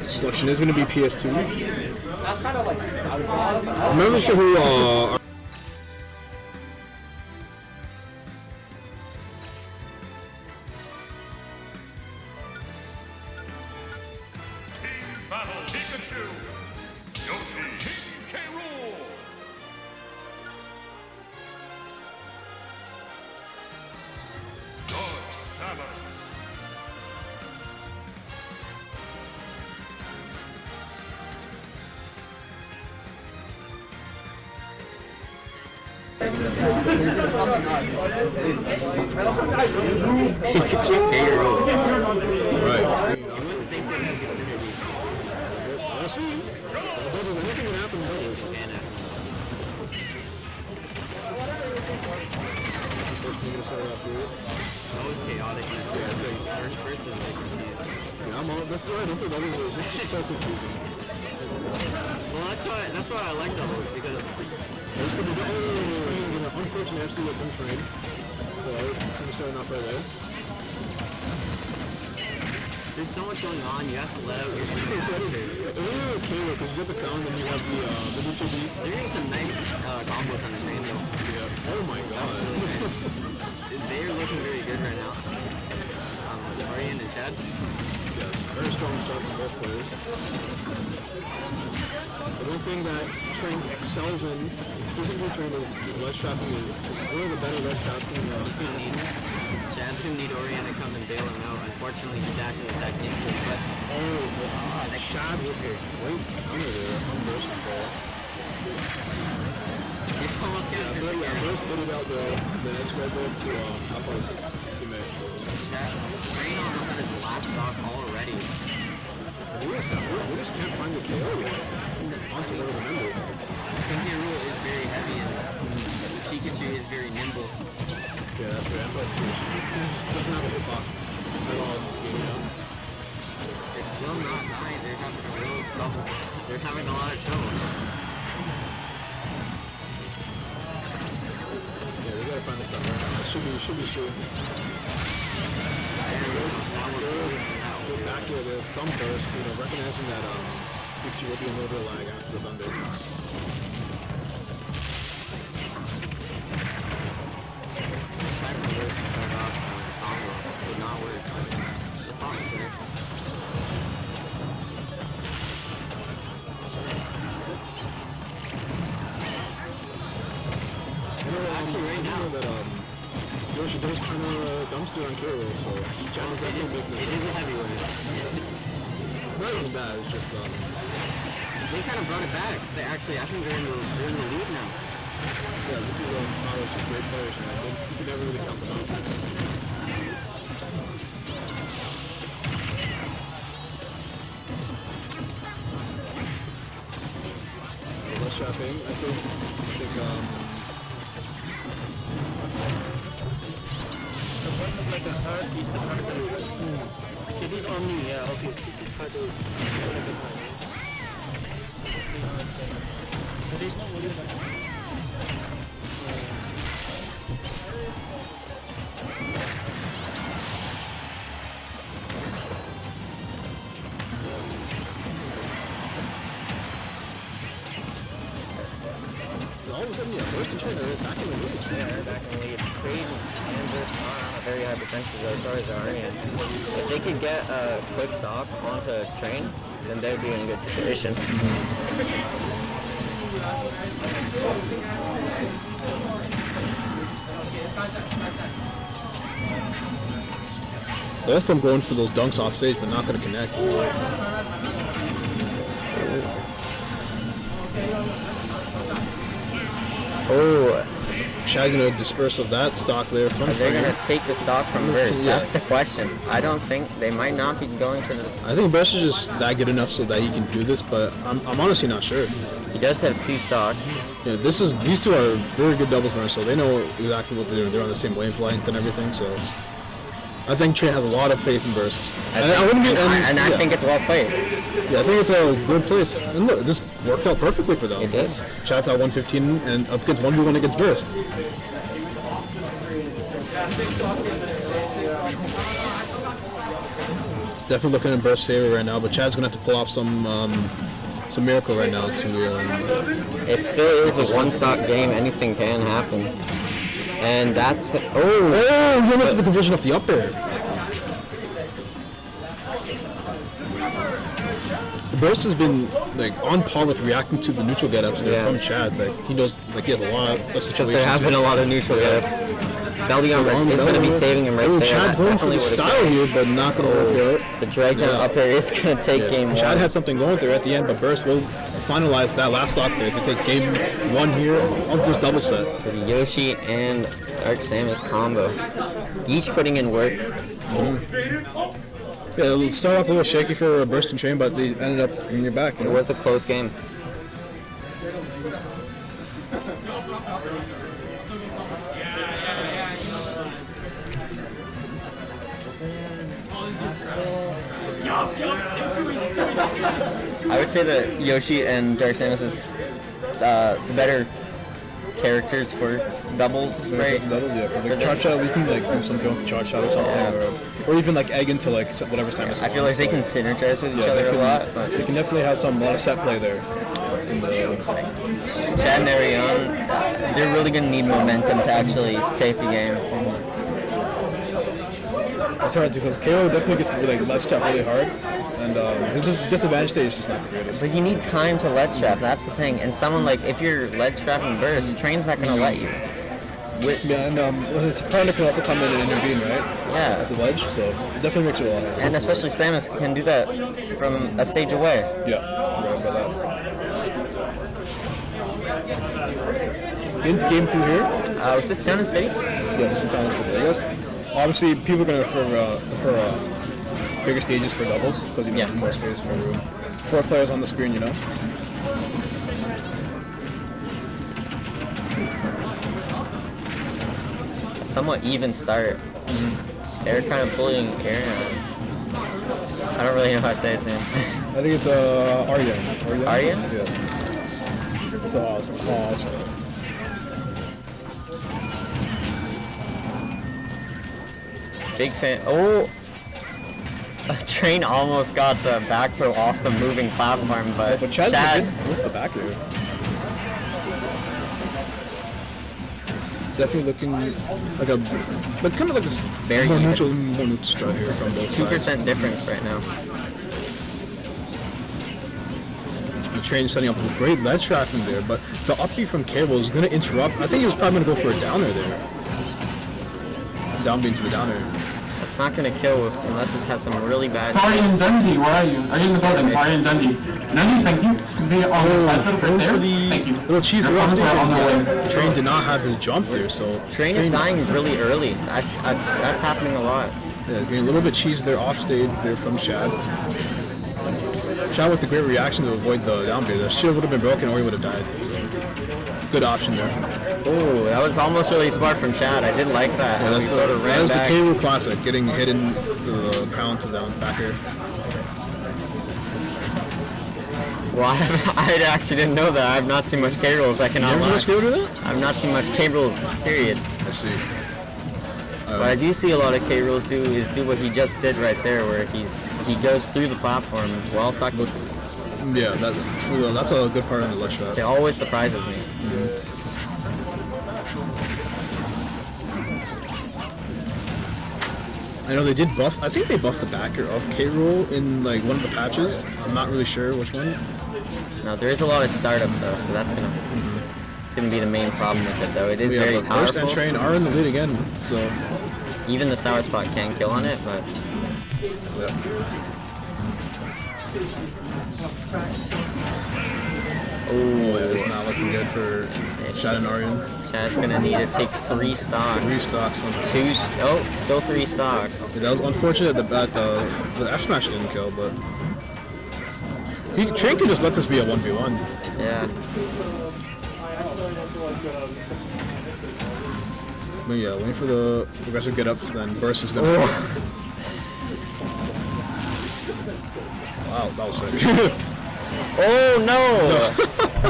Selection is going to be PS2. I'm not really sure who Battle Pikachu! Yoshi! K. Rool! Dark Samus! Pikachu K. Rool. Right. Let's see. Anything can happen in doubles. Always chaotic. Yeah, it's like first person like confused. Yeah, I'm all. This is why I don't think doubles is. It's just so confusing. Well, that's why I like doubles because there's gonna be unfortunate FC with them train. So I'm starting off right there. There's so much going on, you have to let out your super competitor. It's really okay though, because you got the count and you have the neutral beat. They're doing some nice combos on the train though. Yeah. Oh my god. They're looking very good right now. Aruyan is dead. Yeah, it's very strong start from both players. The one thing that Train excels in is physical train is ledge trapping is one of the better ledge trapping Jad's gonna need Aruyan to come and bail him out. Unfortunately, he's dashing attack into it, but Shad with it. Wait, under there, unburst there. He's almost getting through the air. First put it out the edge guard there to help us teammate. So Train almost had his last stock already. We just can't find the KO yet. Onto the remember. K. Rool is very heavy and Pikachu is very nimble. Yeah, that's right. Plus, he just doesn't have a hitbox at all in this game now. They're still not dying. They're having a real trouble. They're having a lot of trouble. Yeah, they gotta find this stuff right now. It should be soon. Go back here, the thumb burst, recognizing that Pikachu will be a little bit of lag after the thunder. Did not work. The fox there. Actually, right now that Yoshi does kind of dumpster on Kiro, so Chad is definitely making it. It is a heavyweight. Not even that, it's just they kind of brought it back. They actually, I think they're in the lead now. Yeah, this is two great players, and I think you can never really count them out. Less shopping, I think like a hard piece of hard. Okay, this on me, yeah, okay. This is hard to but there's no worry about it. All of a sudden, yeah, first and train, they're back in the lead. Yeah, they're back in the lead. Trade and burst are on a very high percentage though, as far as Aruyan. If they could get a quick stop onto train, then they'd be in a good situation. Both of them going for those dunks off stage, but not going to connect. Oh, Shad going to disperse of that stock there from are they going to take the stock from Burst? Yeah. That's the question. I don't think they might not be going for the... I think Burst is just that good enough so that he can do this, but I'm honestly not sure. He does have two stocks. Yeah, these two are very good doubles runners, so they know exactly what they're doing. They're on the same wavelength and everything, so I think Train has a lot of faith in Burst. I think it's well placed. Yeah, I think it's a good place. And look, this worked out perfectly for them. It did. Chat's at 115 and up against 1v1 against Burst. It's definitely looking in Burst's favor right now, but Chad's gonna have to pull off some miracle right now to. It still is a one-stock game. Anything can happen. And that's... Oh, he almost did the conversion off the up air. Burst has been like on par with reacting to the neutral get-ups there from Chad. Like he knows, like he has a lot of situations. Because there have been a lot of neutral get-ups. Belly arm is going to be saving him right there. Chad going for the style here, but not going to work out. The drag down up air is going to take game one. Chad had something going there at the end, but Burst will finalize that last stock there to take game one here of this double set. For the Yoshi and Dark Samus combo. Each putting in work. Yeah, it'll start off a little shaky for Burst and Train, but they ended up in your back. It was a close game. I would say that Yoshi and Dark Samus is the better characters for doubles, right? Doubles, yeah. Like Cha-Cha, we can like do some going to Cha-Cha or something, or even like egg into like whatever Samus. I feel like they can synergize with each other a lot. But they can definitely have a lot of set play there. Chad and Aruyan, they're really going to need momentum to actually take the game. It's hard because KO definitely gets like ledge trap really hard, and his disadvantage stage is just not the greatest. But you need time to ledge trap. That's the thing. And someone like if you're ledge trapping Burst, Train's not going to let you. Yeah, and his partner can also come in and intervene, right? Yeah. At the ledge, so it definitely makes it a lot harder. And especially Samus can do that from a stage away. Yeah, right about that. Into game 2 here. Was this Town and City? Yeah, this is Town and City. I guess. Obviously, people are going to prefer bigger stages for doubles because you have more space, more room. 4 players on the screen, you know. A somewhat even start. They're kind of pulling Aruyan. I don't really know how to say his name. I think it's Aruyan. Aruyan? Yeah. It's awesome. Big fan. Oh! Train almost got the back throw off the moving platform, but Chad with the back here. Definitely looking like kind of like a very more neutral strut here from both sides. 2% difference right now. The Train setting up a great ledge tracking there, but the up B from Cable is going to interrupt. I think he was probably going to go for a downer there. Down B into the downer. It's not going to kill unless it has some really bad... Sorry, and Dundee, where are you? Are you in the building? Sorry, and Dundee. Dundee, thank you. Be on the side right there. Thank you. Little cheese Your phones are on their way. Train did not have his jump there, so... Train is dying really early. That's happening a lot. Yeah, getting a little bit cheese there off stage there from Chad. Chad with the great reaction to avoid the down B. The shield would have been broken or he would have died. So, good option there. Oh, that was almost really smart from Chad. I did like that. Yeah, that's the K-Rool classic, getting hit into the crown to down back here. Well, I actually didn't know that. I've not seen much K-Rolls. I cannot lie. I've not seen much K-Rolls, period. I see. But I do see a lot of K-Rolls do what he just did right there, where he goes through the platform while stuck. Yeah, that's a good part of the ledge shot. It always surprises me. I know they did buff. I think they buffed the backer of K-Rool in like one of the patches. I'm not really sure which one. Now there is a lot of startup though, so that's gonna it's gonna be the main problem with it though. It is very powerful. Burst and Train are in the lead again, so even the sour spot can kill on it, but oh, it's not looking good for Chad and Aruyan. Chad's gonna need to take 3 stocks. 3 stocks on still 3 stocks. Yeah, that was unfortunate that the F smash didn't kill, but Train can just let this be a 1v1. Yeah. But yeah, waiting for the aggressive get up, then Burst is gonna. Wow, that was sick. Oh no!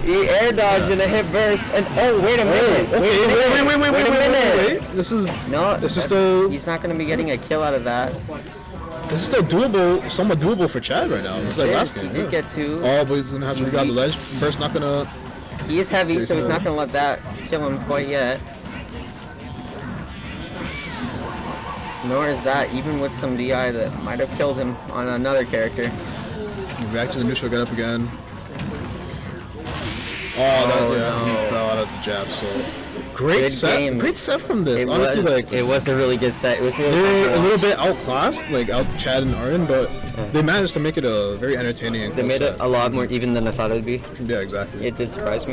He air dodged and a hit Burst, and oh wait a minute! Wait a minute! This is no. This is still. He's not going to be getting a kill out of that. This is still doable, somewhat doable for Chad right now. It's like last He game. did Yeah. get 2. Oh, but he's gonna have to grab the ledge. First, not gonna. He is heavy, so he's not gonna let that kill him quite yet. Nor is that, even with some DI that might have killed him on another character. Back to the neutral, get up again. He fell out of the jab. So great Good set, games. great set from this. It Honestly, was, like it was a really good set. It was they were a little bit outclassed, like out Chad and Aruyan, but they managed to make it a very entertaining. And They close made it set. a lot more even than I thought it would be. Yeah, exactly. It did surprise me.